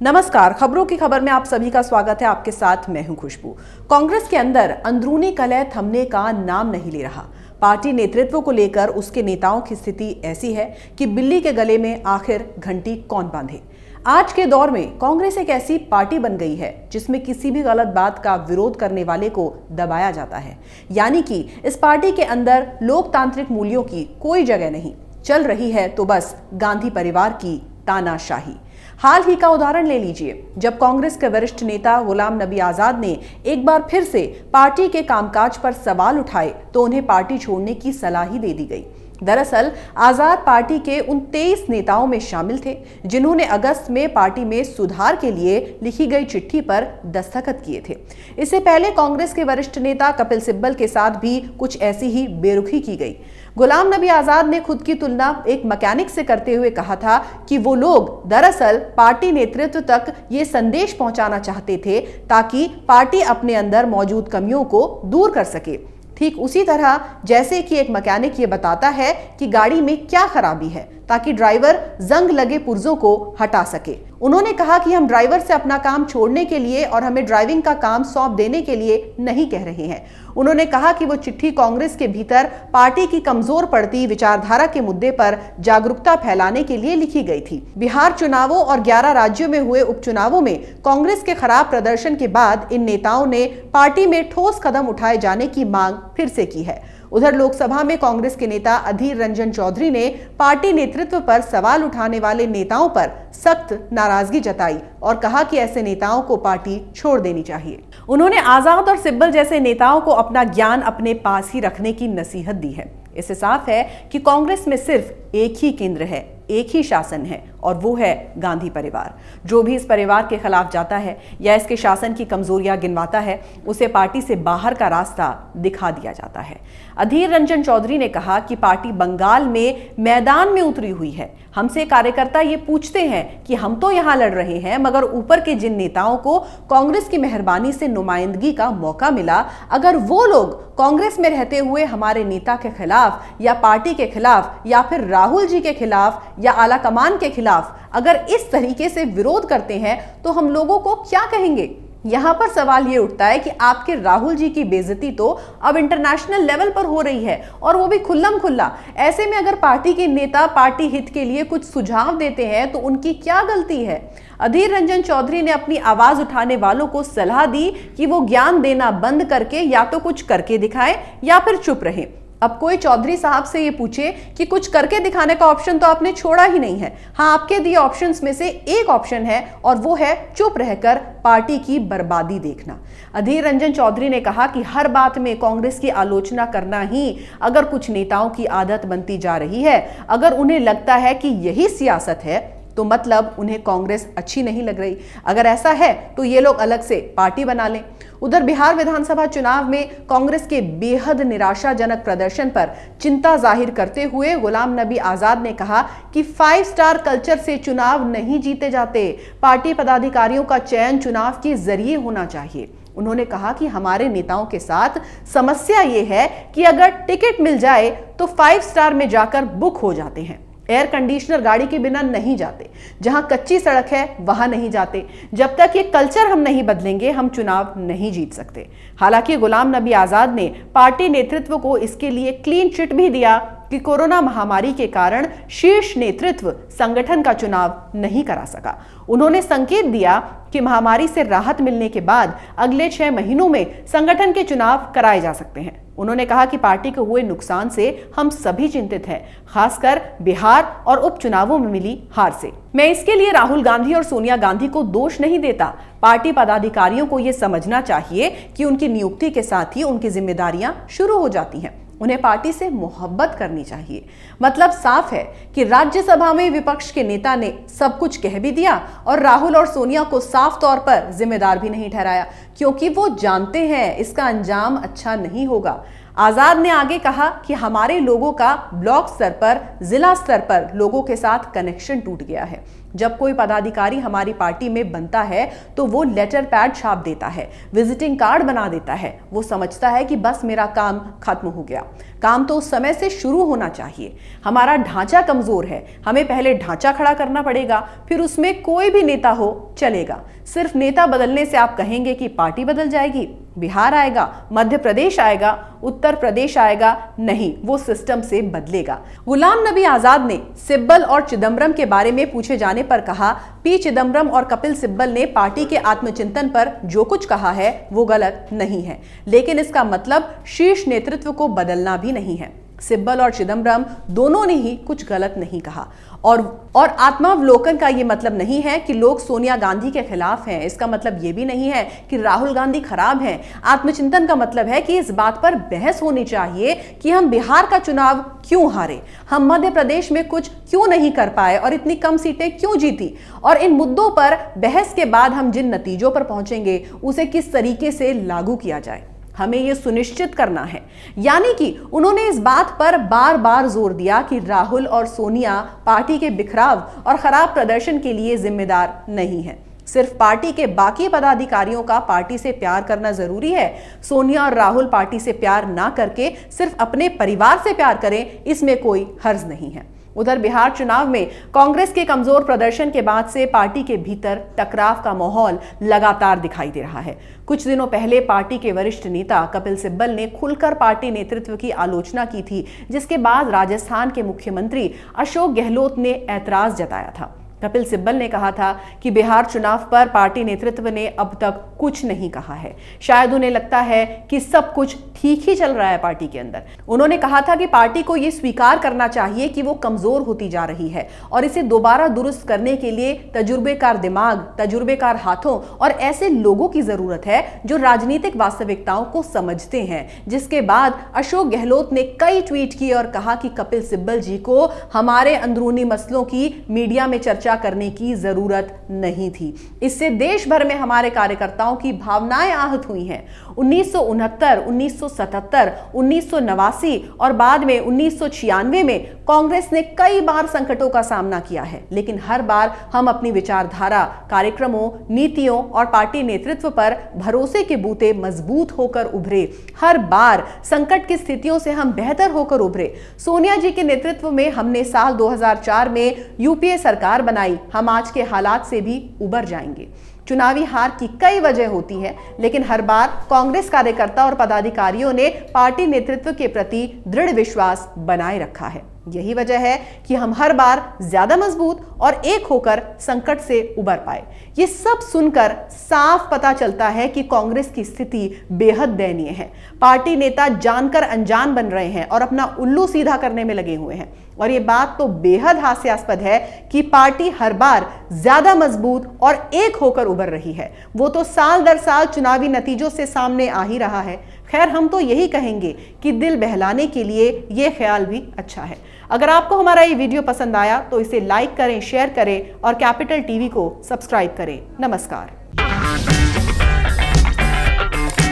नमस्कार, खबरों की खबर में आप सभी का स्वागत है। आपके साथ मैं हूं खुशबू। कांग्रेस के अंदर अंदरूनी कलह थमने का नाम नहीं ले रहा। पार्टी नेतृत्व को लेकर उसके नेताओं की स्थिति ऐसी है कि बिल्ली के गले में आखिर घंटी कौन बांधे। आज के दौर में कांग्रेस एक ऐसी पार्टी बन गई है जिसमें किसी भी गलत बात का विरोध करने वाले को दबाया जाता है। यानी कि इस पार्टी के अंदर लोकतांत्रिक मूल्यों की कोई जगह नहीं। चल रही है तो बस गांधी परिवार की तानाशाही। हाल ही का उदाहरण ले लीजिए, जब कांग्रेस के वरिष्ठ नेता गुलाम नबी आजाद ने एक बार फिर से पार्टी के कामकाज पर सवाल उठाए तो उन्हें पार्टी छोड़ने की सलाह ही दे दी गई। दरअसल आजाद पार्टी के उन 23 नेताओं में शामिल थे जिन्होंने अगस्त में पार्टी में सुधार के लिए लिखी गई चिट्ठी पर दस्तखत किए थे। इससे पहले कांग्रेस के वरिष्ठ नेता कपिल सिब्बल के साथ भी कुछ ऐसी ही बेरुखी की गई। गुलाम नबी आजाद ने खुद की तुलना एक मैकेनिक से करते हुए कहा था कि वो लोग दरअसल पार्टी नेतृत्व तक ये संदेश पहुंचाना चाहते थे ताकि पार्टी अपने अंदर मौजूद कमियों को दूर कर सके। ठीक उसी तरह जैसे कि एक मैकेनिक ये बताता है कि गाड़ी में क्या खराबी है ताकि ड्राइवर जंग लगे पुर्जों को हटा सके। उन्होंने कहा कि हम ड्राइवर से अपना काम छोड़ने के लिए और हमें ड्राइविंग का काम सौंप देने के लिए नहीं कह रहे हैं। उन्होंने कहा कि वो चिट्ठी कांग्रेस के भीतर पार्टी की कमजोर पड़ती विचारधारा के मुद्दे पर जागरूकता फैलाने के लिए लिखी गई थी। बिहार चुनावों और 11 राज्यों में हुए उपचुनावों में कांग्रेस के खराब प्रदर्शन के बाद इन नेताओं ने पार्टी में ठोस कदम उठाए जाने की मांग फिर से की है। उधर लोकसभा में कांग्रेस के नेता अधीर रंजन चौधरी ने पार्टी नेतृत्व पर सवाल उठाने वाले नेताओं पर सख्त नाराजगी जताई और कहा कि ऐसे नेताओं को पार्टी छोड़ देनी चाहिए। उन्होंने आजाद और सिब्बल जैसे नेताओं को अपना ज्ञान अपने पास ही रखने की नसीहत दी है। इससे साफ है कि कांग्रेस में सिर्फ एक ही केंद्र है, एक ही शासन है और वो है गांधी परिवार। जो भी इस परिवार के खिलाफ जाता है या इसके शासन की कमजोरियां गिनवाता है उसे पार्टी से बाहर का रास्ता दिखा दिया जाता है। अधीर रंजन चौधरी ने कहा कि पार्टी बंगाल में मैदान में उतरी हुई है। हमसे कार्यकर्ता ये पूछते हैं कि हम तो यहाँ लड़ रहे हैं मगर ऊपर के जिन नेताओं को कांग्रेस की मेहरबानी से नुमाइंदगी का मौका मिला, अगर वो लोग कांग्रेस में रहते हुए हमारे नेता के खिलाफ या पार्टी के खिलाफ या फिर राहुल जी के खिलाफ या आला कमान के खिलाफ अगर इस तरीके से विरोध करते हैं तो हम लोगों को क्या कहेंगे। यहां पर सवाल ये उठता है कि आपके राहुल जी की बेइज्जती तो अब इंटरनेशनल लेवल पर हो रही है और वो भी खुल्लम खुल्ला। ऐसे में अगर पार्टी के नेता पार्टी हित के लिए कुछ सुझाव देते हैं तो उनकी क्या गलती है। अधीर रंजन चौधरी ने अपनी आवाज उठाने वालों को सलाह दी कि वो ज्ञान देना बंद करके या तो कुछ करके दिखाएं या फिर चुप रहें। अब कोई चौधरी साहब से ये पूछे कि कुछ करके दिखाने का ऑप्शन तो आपने छोड़ा ही नहीं है। हाँ, आपके दिए ऑप्शंस में से एक ऑप्शन है और वो है चुप रहकर पार्टी की बर्बादी देखना। अधीर रंजन चौधरी ने कहा कि हर बात में कांग्रेस की आलोचना करना ही अगर कुछ नेताओं की आदत बनती जा रही है, अगर उन्हें लगता है कि यही सियासत है तो मतलब उन्हें कांग्रेस अच्छी नहीं लग रही। अगर ऐसा है तो ये लोग अलग से पार्टी बना लें। उधर बिहार विधानसभा चुनाव में कांग्रेस के बेहद निराशाजनक प्रदर्शन पर चिंता जाहिर करते हुए गुलाम नबी आजाद ने कहा कि 5 स्टार कल्चर से चुनाव नहीं जीते जाते। पार्टी पदाधिकारियों का चयन चुनाव के जरिए होना चाहिए। उन्होंने कहा कि हमारे नेताओं के साथ समस्या ये है कि अगर टिकट मिल जाए तो 5 स्टार में जाकर बुक हो जाते हैं। एयर कंडीशनर गाड़ी के बिना नहीं जाते, जहां कच्ची सड़क है वहां नहीं जाते। जब तक ये कल्चर हम नहीं बदलेंगे हम चुनाव नहीं जीत सकते। हालांकि गुलाम नबी आजाद ने पार्टी नेतृत्व को इसके लिए क्लीन चिट भी दिया कि कोरोना महामारी के कारण शीर्ष नेतृत्व संगठन का चुनाव नहीं करा सका। उन्होंने संकेत दिया कि महामारी से राहत मिलने के बाद अगले 6 महीनों में संगठन के चुनाव कराए जा सकते हैं। उन्होंने कहा कि पार्टी को हुए नुकसान से हम सभी चिंतित हैं, खासकर बिहार और उपचुनावों में मिली हार से। मैं इसके लिए राहुल गांधी और सोनिया गांधी को दोष नहीं देता। पार्टी पदाधिकारियों को यह समझना चाहिए कि उनकी नियुक्ति के साथ ही उनकी जिम्मेदारियां शुरू हो जाती हैं। उन्हें पार्टी से मोहब्बत करनी चाहिए। मतलब साफ है कि राज्यसभा में विपक्ष के नेता ने सब कुछ कह भी दिया और राहुल और सोनिया को साफ तौर पर जिम्मेदार भी नहीं ठहराया, क्योंकि वो जानते हैं इसका अंजाम अच्छा नहीं होगा। आजाद ने आगे कहा कि हमारे लोगों का ब्लॉक स्तर पर, जिला स्तर पर लोगों के साथ कनेक्शन टूट गया है। जब कोई पदाधिकारी हमारी पार्टी में बनता है तो वो लेटर पैड छाप देता है, विजिटिंग कार्ड बना देता है। वो समझता है कि बस मेरा काम खत्म हो गया। काम तो उस समय से शुरू होना चाहिए। हमारा ढांचा कमजोर है, हमें पहले ढांचा खड़ा करना पड़ेगा, फिर उसमें कोई भी नेता हो चलेगा। सिर्फ नेता बदलने से आप कहेंगे कि पार्टी बदल जाएगी, बिहार आएगा, मध्य प्रदेश आएगा, उत्तर प्रदेश आएगा, नहीं, वो सिस्टम से बदलेगा। गुलाम नबी आजाद ने सिब्बल और चिदम्बरम के बारे में पूछे जाने पर कहा, पी चिदम्बरम और कपिल सिब्बल ने पार्टी के आत्मचिंतन पर जो कुछ कहा है वो गलत नहीं है, लेकिन इसका मतलब शीर्ष नेतृत्व को बदलना भी नहीं है। सिब्बल और चिदम्बरम दोनों ने ही कुछ गलत नहीं कहा और आत्मावलोकन का ये मतलब नहीं है कि लोग सोनिया गांधी के खिलाफ हैं। इसका मतलब ये भी नहीं है कि राहुल गांधी खराब हैं। आत्मचिंतन का मतलब है कि इस बात पर बहस होनी चाहिए कि हम बिहार का चुनाव क्यों हारे, हम मध्य प्रदेश में कुछ क्यों नहीं कर पाए और इतनी कम सीटें क्यों जीती, और इन मुद्दों पर बहस के बाद हम जिन नतीजों पर पहुंचेंगे उसे किस तरीके से लागू किया जाए, हमें यह सुनिश्चित करना है। यानी कि उन्होंने इस बात पर बार बार जोर दिया कि राहुल और सोनिया पार्टी के बिखराव और खराब प्रदर्शन के लिए जिम्मेदार नहीं है। सिर्फ पार्टी के बाकी पदाधिकारियों का पार्टी से प्यार करना जरूरी है। सोनिया और राहुल पार्टी से प्यार ना करके सिर्फ अपने परिवार से प्यार करें, इसमें कोई हर्ज नहीं है। उधर बिहार चुनाव में कांग्रेस के कमजोर प्रदर्शन के बाद से पार्टी के भीतर टकराव का माहौल लगातार दिखाई दे रहा है। कुछ दिनों पहले पार्टी के वरिष्ठ नेता कपिल सिब्बल ने खुलकर पार्टी नेतृत्व की आलोचना की थी, जिसके बाद राजस्थान के मुख्यमंत्री अशोक गहलोत ने ऐतराज जताया था। कपिल सिब्बल ने कहा था कि बिहार चुनाव पर पार्टी नेतृत्व ने अब तक कुछ नहीं कहा है। शायद उन्हें लगता है कि सब कुछ ठीक ही चल रहा है पार्टी के अंदर। उन्होंने कहा था कि पार्टी को यह स्वीकार करना चाहिए कि वो कमजोर होती जा रही है और इसे दोबारा दुरुस्त करने के लिए तजुर्बेकार दिमाग, तजुर्बेकार हाथों और ऐसे लोगों की जरूरत है जो राजनीतिक वास्तविकताओं को समझते हैं। जिसके बाद अशोक गहलोत ने कई ट्वीट किए और कहा कि कपिल सिब्बल जी को हमारे अंदरूनी मसलों की मीडिया में चर्चा करने की जरूरत नहीं थी। इससे देश भर में हमारे कार्यकर्ताओं की भावनाएं आहत हुई हैं। 1969, 1977, 1989 और बाद में 1996 में कांग्रेस ने कई बार संकटों का सामना किया है, लेकिन हर बार हम अपनी विचारधारा, कार्यक्रमों, नीतियों और पार्टी नेतृत्व पर भरोसे के बूते मजबूत होकर उभरे। हर बार संकट की स्थितियों से हम बेहतर होकर उभरे। सोनिया जी के नेतृत्व में हमने साल 2004 में यूपीए सरकार बनाई। हम आज के हालात से भी उबर जाएंगे। चुनावी हार की कई वजह होती है, लेकिन हर बार कांग्रेस कार्यकर्ता और पदाधिकारियों ने पार्टी नेतृत्व के प्रति दृढ़ विश्वास बनाए रखा है। यही वजह है कि हम हर बार ज्यादा मजबूत और एक होकर संकट से उबर पाए। ये सब सुनकर साफ पता चलता है कि कांग्रेस की स्थिति बेहद दयनीय है। पार्टी नेता जानकर अनजान बन रहे हैं और अपना उल्लू सीधा करने में लगे हुए हैं। और ये बात तो बेहद हास्यास्पद है कि पार्टी हर बार ज्यादा मजबूत और एक होकर उबर रही है। वो तो साल दर साल चुनावी नतीजों से सामने आ ही रहा है। खैर, हम तो यही कहेंगे कि दिल बहलाने के लिए ये ख्याल भी अच्छा है। अगर आपको हमारा ये वीडियो पसंद आया तो इसे लाइक करें, शेयर करें और कैपिटल टीवी को सब्सक्राइब करें। नमस्कार।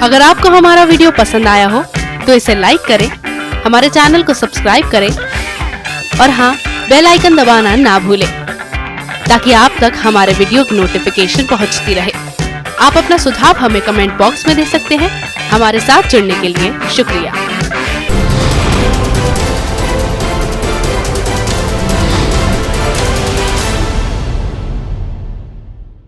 अगर आपको हमारा वीडियो पसंद आया हो तो इसे लाइक करें, हमारे चैनल को सब्सक्राइब करें और हाँ, बेल आइकन दबाना ना भूलें ताकि आप तक हमारे वीडियो की नोटिफिकेशन पहुंचती रहे। आप अपना सुझाव हमें कमेंट बॉक्स में दे सकते हैं। हमारे साथ जुड़ने के लिए शुक्रिया।